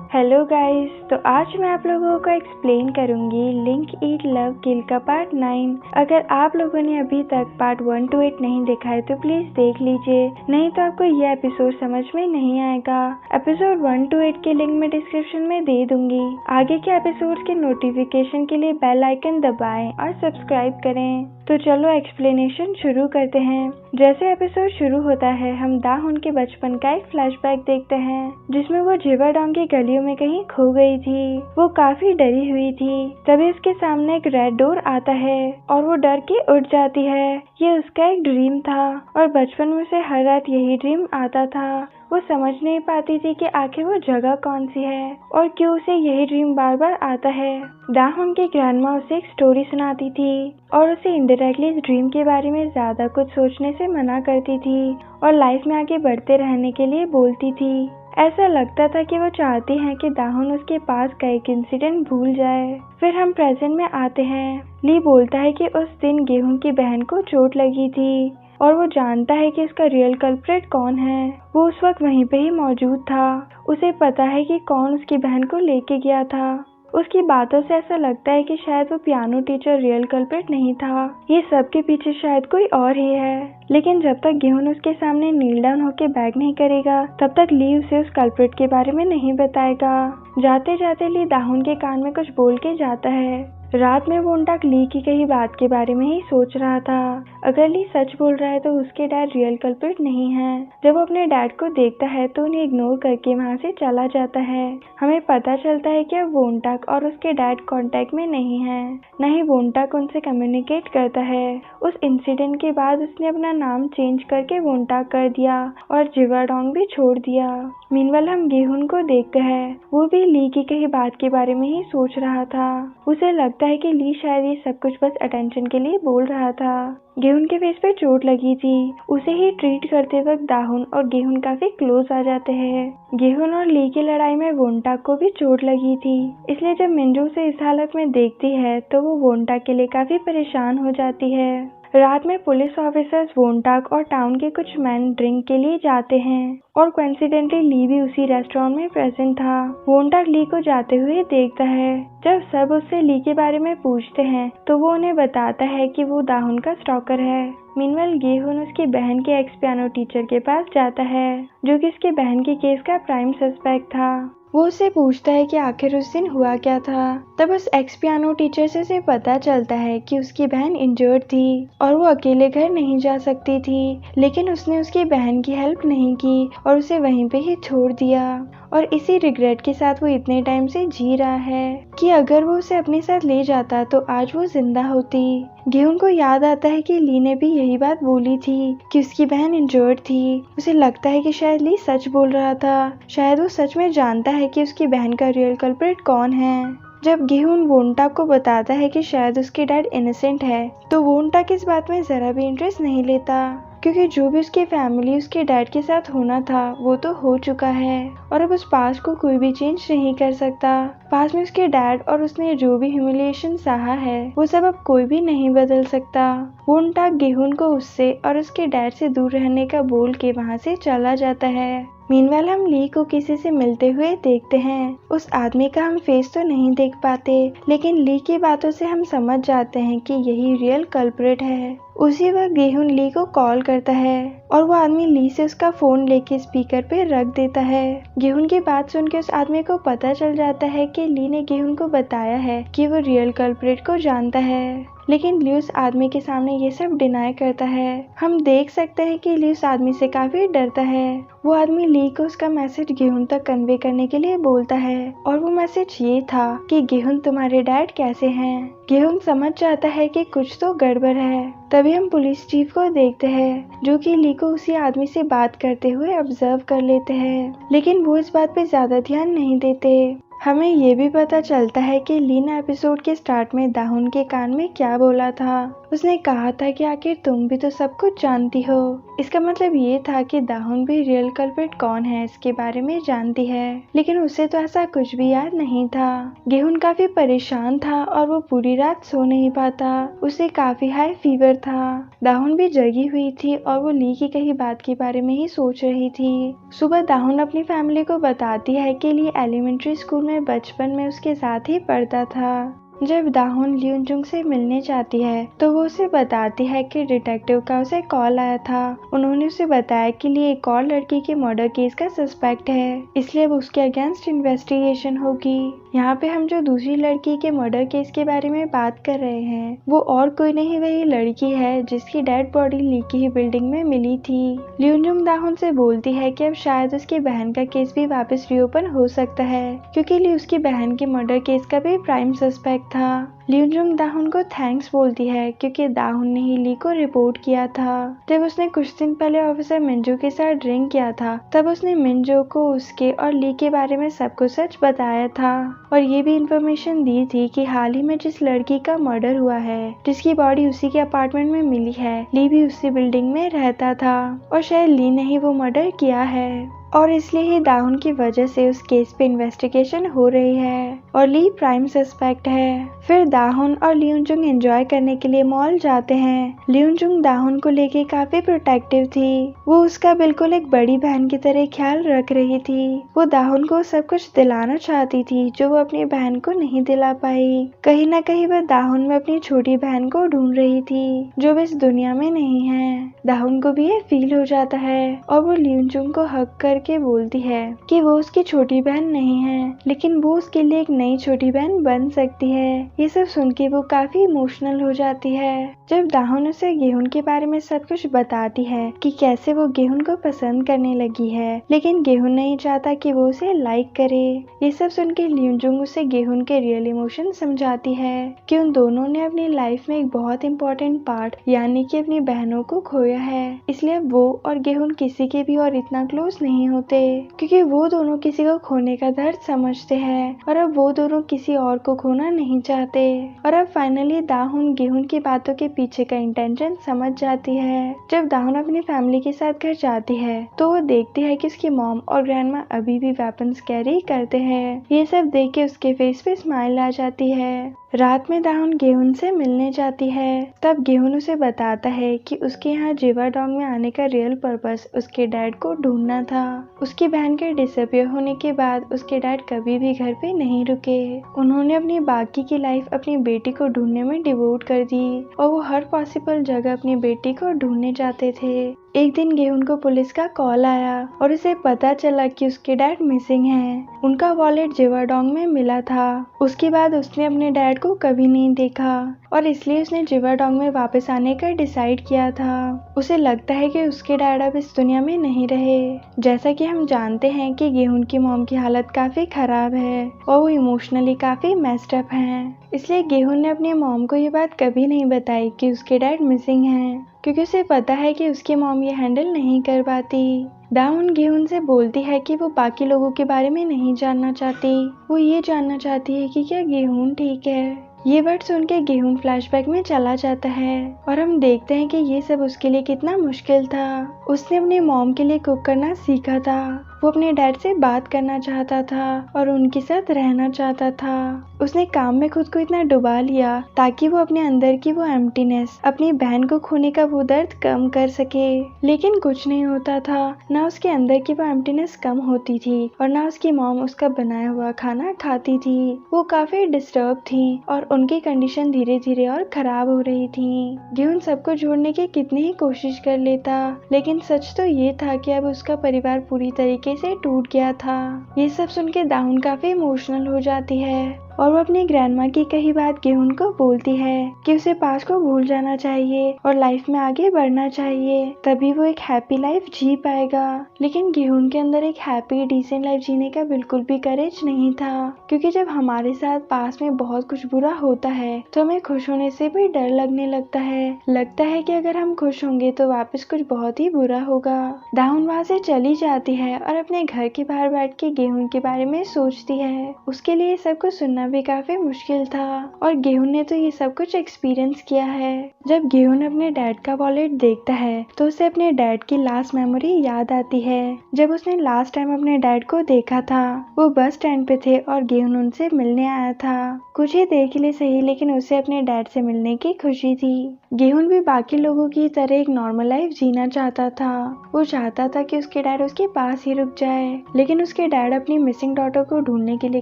Hello guys, तो आज मैं आप लोगों को एक्सप्लेन करूंगी लिंक ईट लव किल का पार्ट 9। अगर आप लोगों ने अभी तक पार्ट 1 to 8 नहीं देखा है तो प्लीज देख लीजिए, नहीं तो आपको यह एपिसोड समझ में नहीं आएगा। एपिसोड 1 to 8 के लिंक मैं डिस्क्रिप्शन में दे दूंगी। आगे के एपिसोड के नोटिफिकेशन के लिए बेल आइकन दबाएं और सब्सक्राइब करें। तो चलो एक्सप्लेनेशन शुरू करते हैं। जैसे एपिसोड शुरू होता है, हम दाहुन के बचपन का एक फ्लैशबैक देखते हैं जिसमें वो जिवाडोंग की गलियों में कहीं खो गई थी। वो काफी डरी हुई थी। तभी उसके सामने एक रेड डोर आता है और वो डर के उठ जाती है। ये उसका एक ड्रीम था और बचपन में उसे हर रात यही ड्रीम आता था। वो समझ नहीं पाती थी कि आखिर वो जगह कौन सी है और क्यों उसे यही ड्रीम बार बार आता है। दाहुन की ग्रैंडमा उसे एक स्टोरी सुनाती थी और उसे इनडायरेक्टली इस ड्रीम के बारे में ज्यादा कुछ सोचने से मना करती थी और लाइफ में आगे बढ़ते रहने के लिए बोलती थी। ऐसा लगता था कि वो चाहती हैं कि दाहुन उसके पास का एक इंसिडेंट भूल जाए। फिर हम प्रेजेंट में आते हैं। ली बोलता है कि उस दिन गेहूं की बहन को चोट लगी थी और वो जानता है कि उसका रियल कल्प्रिट कौन है। वो उस वक्त वहीं पे ही मौजूद था। उसे पता है कि कौन उसकी बहन को लेके गया था। उसकी बातों से ऐसा लगता है कि शायद वो पियानो टीचर रियल कल्प्रिट नहीं था। ये सब के पीछे शायद कोई और ही है। लेकिन जब तक गेहूं उसके सामने नील डाउन होके बैग नहीं करेगा, तब तक ली उसे उस कल्प्रिट के बारे में नहीं बताएगा। जाते जाते ली दाहुन के कान में कुछ बोल के जाता है। रात में वोंटाक ली की कही बात के बारे में ही सोच रहा था। अगर ली सच बोल रहा है तो उसके डैड रियल कल्प्रिट नहीं है। जब वो अपने डैड को देखता है तो उन्हें इग्नोर करके वहाँ से चला जाता है। हमें पता चलता है कि अब वोंटाक और उसके डैड कांटेक्ट में नहीं है, न ही वोंटाक उनसे कम्युनिकेट करता है। उस इंसिडेंट के बाद उसने अपना नाम चेंज करके वोंटाक कर दिया और जिवाडोंग भी छोड़ दिया। मीनवाइल हम गेहून को देखते हैं। वो भी ली की कही बात के बारे में ही सोच रहा था। उसे लगता है कि ली शायद ये सब कुछ बस अटेंशन के लिए बोल रहा था। गेहून के फेस पे चोट लगी थी। उसे ही ट्रीट करते वक्त दाहुन और गेहून काफी क्लोज आ जाते हैं। गेहून और ली की लड़ाई में वोंटाक को भी चोट लगी थी, इसलिए जब मिंजू उसे इस हालत में देखती है तो वो वोंटाक के लिए काफी परेशान हो जाती है। रात में पुलिस ऑफिसर्स वोंटाक और टाउन के कुछ मैन ड्रिंक के लिए जाते हैं और कोइंसिडेंटली ली भी उसी रेस्टोरेंट में प्रेजेंट था। वोंटाक ली को जाते हुए देखता है। जब सब उससे ली के बारे में पूछते हैं तो वो उन्हें बताता है कि वो दाहुन का स्टॉकर है। मीनवाइल गेहून उसकी बहन के एक्स पियानो टीचर के पास जाता है, जो कि उसकी बहन के केस का प्राइम सस्पेक्ट था। वो उससे पूछता है कि आखिर उस दिन हुआ क्या था। तब उस एक्स पियानो टीचर से उसे पता चलता है कि उसकी बहन इंजर्ड थी और वो अकेले घर नहीं जा सकती थी, लेकिन उसने उसकी बहन की हेल्प नहीं की और उसे वहीं पे ही छोड़ दिया। और इसी रिग्रेट के साथ वो इतने टाइम से जी रहा है कि अगर वो उसे अपने साथ ले जाता तो आज वो जिंदा होती। गेहून को याद आता है कि ली ने भी यही बात बोली थी कि उसकी बहन इंजर्ड थी। उसे लगता है कि शायद ली सच बोल रहा था। शायद वो सच में जानता है कि उसकी बहन का रियल कल्प्रिट कौन है। जब गेहून वोंटाक को बताता है कि शायद उसके डैड इनोसेंट है, तो वोंटाक इस बात में जरा भी इंटरेस्ट नहीं लेता, क्योंकि जो भी उसकी फैमिली उसके डैड के साथ होना था वो तो हो चुका है और अब उस पास्ट को कोई भी चेंज नहीं कर सकता। पास्ट में उसके डैड और उसने जो भी ह्यूमिलिएशन सहा है वो सब अब कोई भी नहीं बदल सकता। वोंटाक गेहून को उससे और उसके डैड से दूर रहने का बोल के वहाँ से चला जाता है। मीनवाइल हम ली को किसी से मिलते हुए देखते हैं। उस आदमी का हम फेस तो नहीं देख पाते, लेकिन ली की बातों से हम समझ जाते हैं कि यही रियल कल्प्रिट है। उसी वक्त गेहून ली को कॉल करता है और वो आदमी ली से उसका फोन लेके स्पीकर पे रख देता है। गेहून की बात सुन के उस आदमी को पता चल जाता है कि ली ने गेहून को बताया है कि वो रियल कल्प्रिट को जानता है, लेकिन ली उस आदमी के सामने ये सब डिनाई करता है। हम देख सकते हैं कि ली उस आदमी से काफी डरता है। वो आदमी ली को उसका मैसेज गेहून तक कन्वे करने के लिए बोलता है और वो मैसेज ये था कि गेहून तुम्हारे डैड कैसे हैं। गेहून समझ जाता है कि कुछ तो गड़बड़ है। तभी हम पुलिस चीफ को देखते हैं, जो कि ली को उसी आदमी से बात करते हुए ऑब्जर्व कर लेते हैं, लेकिन वो इस बात पे ज्यादा ध्यान नहीं देते। हमें ये भी पता चलता है कि ली ने एपिसोड के स्टार्ट में दाहुन के कान में क्या बोला था उसने कहा था कि आखिर तुम भी तो सब कुछ जानती हो। इसका मतलब ये था कि दाहुन भी रियल कल्प्रिट कौन है इसके बारे में जानती है, लेकिन उसे तो ऐसा कुछ भी याद नहीं था। गेहुन काफी परेशान था और वो पूरी रात सो नहीं पाता। उसे काफी हाई फीवर था। दाहुन भी जगी हुई थी और वो ली की कही बात के बारे में ही सोच रही थी। सुबह दाहुन अपनी फैमिली को बताती है कि ली एलिमेंट्री स्कूल में बचपन में उसके साथ ही पढ़ता था। जब दाहुन लियोनजुंग से मिलने जाती है तो वो उसे बताती है कि डिटेक्टिव का उसे कॉल आया था। उन्होंने उसे बताया कि लिए एक और लड़की के मर्डर केस का सस्पेक्ट है, इसलिए अब उसके अगेंस्ट इन्वेस्टिगेशन होगी। यहाँ पे हम जो दूसरी लड़की के मर्डर केस के बारे में बात कर रहे हैं वो और कोई नहीं वही लड़की है जिसकी डेड बॉडी ली की ही बिल्डिंग में मिली थी। लियोनजुंग दाहुन से बोलती है कि अब शायद उसकी बहन का केस भी वापस रीओपन हो सकता है, क्योंकि ली उसकी बहन के मर्डर केस का भी प्राइम सस्पेक्ट था। लियोनजुंग दाहुन को थैंक्स बोलती है क्योंकि दाहुन ने ही ली को रिपोर्ट किया था। जब उसने कुछ दिन पहले ऑफिसर मिंजो के साथ ड्रिंक किया था तब उसने मिंजो को उसके और ली के बारे में सब कुछ सच बताया था और ये भी इंफॉर्मेशन दी थी कि हाल ही में जिस लड़की का मर्डर हुआ है, जिसकी बॉडी उसी के अपार्टमेंट में मिली है, ली भी उसी बिल्डिंग में रहता था और शायद ली ने ही वो मर्डर किया है और इसलिए ही दाहुन की वजह से उस केस पे इन्वेस्टिगेशन हो रही है और ली प्राइम सस्पेक्ट है। फिर दाहुन और लियोनजुंग एंजॉय करने के लिए मॉल जाते हैं। लियोनजुंग दाहुन को लेके काफी प्रोटेक्टिव थी। वो उसका बिल्कुल एक बड़ी बहन की तरह ख्याल रख रही थी। वो दाहुन को सब कुछ दिलाना चाहती थी जो वो अपनी बहन को नहीं दिला पाई। कहीं ना कहीं वह दाहुन में अपनी छोटी बहन को ढूंढ रही थी जो इस दुनिया में नहीं है। दाहुन को भी ये फील हो जाता है और वो लियोनजुंग को हक करके बोलती है कि वो उसकी छोटी बहन नहीं है, लेकिन वो उसके लिए एक नई छोटी बहन बन सकती है। ये सब सुन के वो काफी इमोशनल हो जाती है। जब दाहुन उसे गेहुन के बारे में सब कुछ बताती है कि कैसे वो गेहुन को पसंद करने लगी है, लेकिन गेहुन नहीं चाहता कि वो उसे लाइक करे। ये सब सुन के लियोनजुंग उसे गेहुन के रियल इमोशन समझाती है कि उन दोनों ने अपनी लाइफ में एक बहुत इम्पोर्टेंट पार्ट यानी कि अपनी बहनों को खोया है, इसलिए वो और गेहुन किसी के भी और इतना क्लोज नहीं होते, क्योंकि वो दोनों किसी को खोने का दर्द समझते हैं और अब वो दोनों किसी और को खोना नहीं चाहते। और अब फाइनली दाहुन गेहुन की बातों के पीछे का इंटेंशन समझ जाती है। जब दाहुन अपनी फैमिली के साथ घर जाती है तो वो देखती है कि उसकी मॉम और ग्रैंडमा अभी भी वेपन्स कैरी करते हैं। ये सब देख के उसके फेस पे स्माइल आ जाती है। रात में दाहुन गेहुन से मिलने जाती है। तब गेहुन उसे बताता है कि उसके यहाँ जिवाडोंग में आने का रियल पर्पस उसके डैड को ढूंढना था। उसकी बहन के डिसअपियर होने के बाद उसके डैड कभी भी घर पे नहीं रुके। उन्होंने अपनी बाकी की लाइफ अपनी बेटी को ढूंढने में डिवोट कर दी और वो हर पॉसिबल जगह अपनी बेटी को ढूंढने जाते थे। एक दिन गेहुन को पुलिस का कॉल आया और उसे पता चला कि उसके डैड मिसिंग हैं। उनका वॉलेट जिवाडोंग में मिला था। उसके बाद उसने अपने डैड को कभी नहीं देखा और इसलिए उसने जिवाडोंग में वापस आने का डिसाइड किया था। उसे लगता है कि उसके डैड अब इस दुनिया में नहीं रहे। जैसा कि हम जानते हैं कि गेहुन की मॉम की हालत काफी खराब है और वो इमोशनली काफी मेस्ड अप हैं। इसलिए गेहुन ने अपनी मॉम को ये बात कभी नहीं बताई कि उसके डैड मिसिंग हैं, क्योंकि उसे पता है कि उसकी मॉम ये हैंडल नहीं कर पाती। दाहुन गेहुन से बोलती है कि वो बाकी लोगों के बारे में नहीं जानना चाहती, वो ये जानना चाहती है कि क्या गेहुन ठीक है। ये वर्ड सुन के गेहुन फ्लैशबैक में चला जाता है और हम देखते हैं कि ये सब उसके लिए कितना मुश्किल था। उसने अपनी मॉम के लिए कुक करना सीखा था, वो अपने डैड से बात करना चाहता था और उनके साथ रहना चाहता था। उसने काम में खुद को इतना डुबा लिया ताकि वो अपने अंदर की वो एम्प्टीनेस, अपनी बहन को खोने का वो दर्द कम कर सके, लेकिन कुछ नहीं होता था। ना उसके अंदर की वो एम्प्टीनेस कम होती थी और ना उसकी मॉम उसका बनाया हुआ खाना खाती थी। वो काफी डिस्टर्ब थी और उनकी कंडीशन धीरे धीरे और खराब हो रही थी। गेहुन सबको जोड़ने की कितनी ही कोशिश कर लेता, लेकिन सच तो ये था कि अब उसका परिवार पूरी तरीके से टूट गया था। ये सब सुन के दाहुन काफी इमोशनल हो जाती है और वो अपनी ग्रैंडमा की कही बात गेहुन को बोलती है कि उसे पास्ट को भूल जाना चाहिए और लाइफ में आगे बढ़ना चाहिए, तभी वो एक हैप्पी लाइफ जी पाएगा। लेकिन गेहुन के अंदर एक हैप्पी डिसेंट लाइफ जीने का बिल्कुल भी करेज नहीं था, क्योंकि जब हमारे साथ पास में बहुत कुछ बुरा होता है तो हमें खुश होने से भी डर लगने लगता है कि अगर हम खुश होंगे तो वापस कुछ बहुत ही बुरा होगा। दाहुन वहाँ से चली जाती है और अपने घर के बाहर बैठ के गेहुन के बारे में सोचती है। उसके लिए सब कुछ सुनना भी काफी मुश्किल था और गेहून ने तो ये सब कुछ एक्सपीरियंस किया है। जब गेहून अपने डैड का वॉलेट देखता है तो उसे अपने डैड की लास्ट मेमोरी याद आती है। जब उसने लास्ट टाइम अपने डैड को देखा था वो बस स्टैंड पे थे और गेहून उनसे मिलने आया था। कुछ ही देर के लिए सही, लेकिन उसे अपने डैड से मिलने की खुशी थी। गेहून भी बाकी लोगों की तरह एक नॉर्मल लाइफ जीना चाहता था। वो चाहता था कि उसके डैड उसके पास ही रुक जाए, लेकिन उसके डैड अपनी मिसिंग डॉटर को ढूंढने के लिए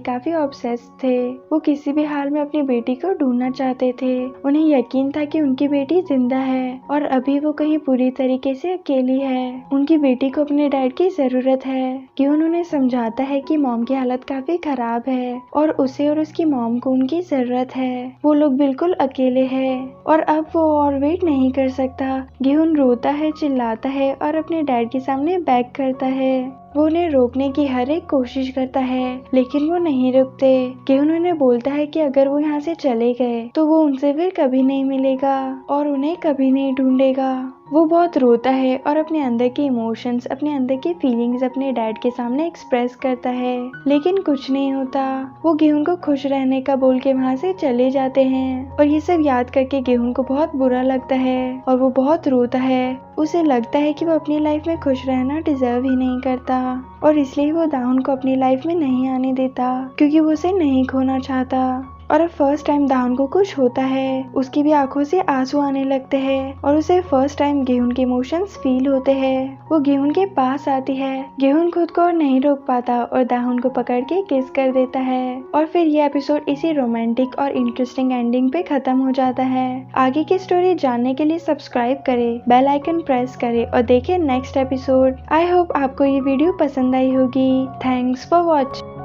काफी ऑब्सेस्ड थे। वो किसी भी हाल में अपनी बेटी को ढूंढना चाहते थे। उन्हें यकीन था कि उनकी बेटी जिंदा है और अभी वो कहीं पूरी तरीके से अकेली है। उनकी बेटी को अपने डैड की जरूरत है। गेहून उन्हें समझाता है कि मॉम की हालत काफी खराब है और उसे और उसकी मॉम को उनकी जरूरत है। वो लोग बिल्कुल अकेले हैं और अब वो और वेट नहीं कर सकता। गेहून रोता है, चिल्लाता है और अपने डैड के सामने बैक करता है। वो उन्हें रोकने की हर एक कोशिश करता है, लेकिन वो नहीं रुकते। गेहून उन्हें बोलता है कि अगर वो यहाँ से चले गए तो वो उनसे फिर कभी नहीं मिलेगा और उन्हें कभी नहीं ढूंढेगा। वो बहुत रोता है और अपने अंदर के इमोशंस, अपने अंदर की फीलिंग्स अपने डैड के सामने एक्सप्रेस करता है, लेकिन कुछ नहीं होता। वो गेहून को खुश रहने का बोल के वहाँ से चले जाते हैं और ये सब याद करके गेहून को बहुत बुरा लगता है और वो बहुत रोता है। उसे लगता है कि वो अपनी लाइफ में खुश रहना डिजर्व ही नहीं करता और इसलिए वो दाहुन को अपनी लाइफ में नहीं आने देता, क्योंकि वो उसे नहीं खोना चाहता। और अब फर्स्ट टाइम दाहुन को कुछ होता है, उसकी भी आंखों से आंसू आने लगते हैं और उसे फर्स्ट टाइम गेहून के इमोशंस फील होते हैं। वो गेहून के पास आती है। गेहून खुद को और नहीं रोक पाता और दाहुन को पकड़ के किस कर देता है और फिर ये एपिसोड इसी रोमांटिक और इंटरेस्टिंग एंडिंग पे खत्म हो जाता है। आगे की स्टोरी जानने के लिए सब्सक्राइब करें, बेल आइकन प्रेस करें और देखें नेक्स्ट एपिसोड। आई होप आपको ये वीडियो पसंद आई होगी। Thanks for watching.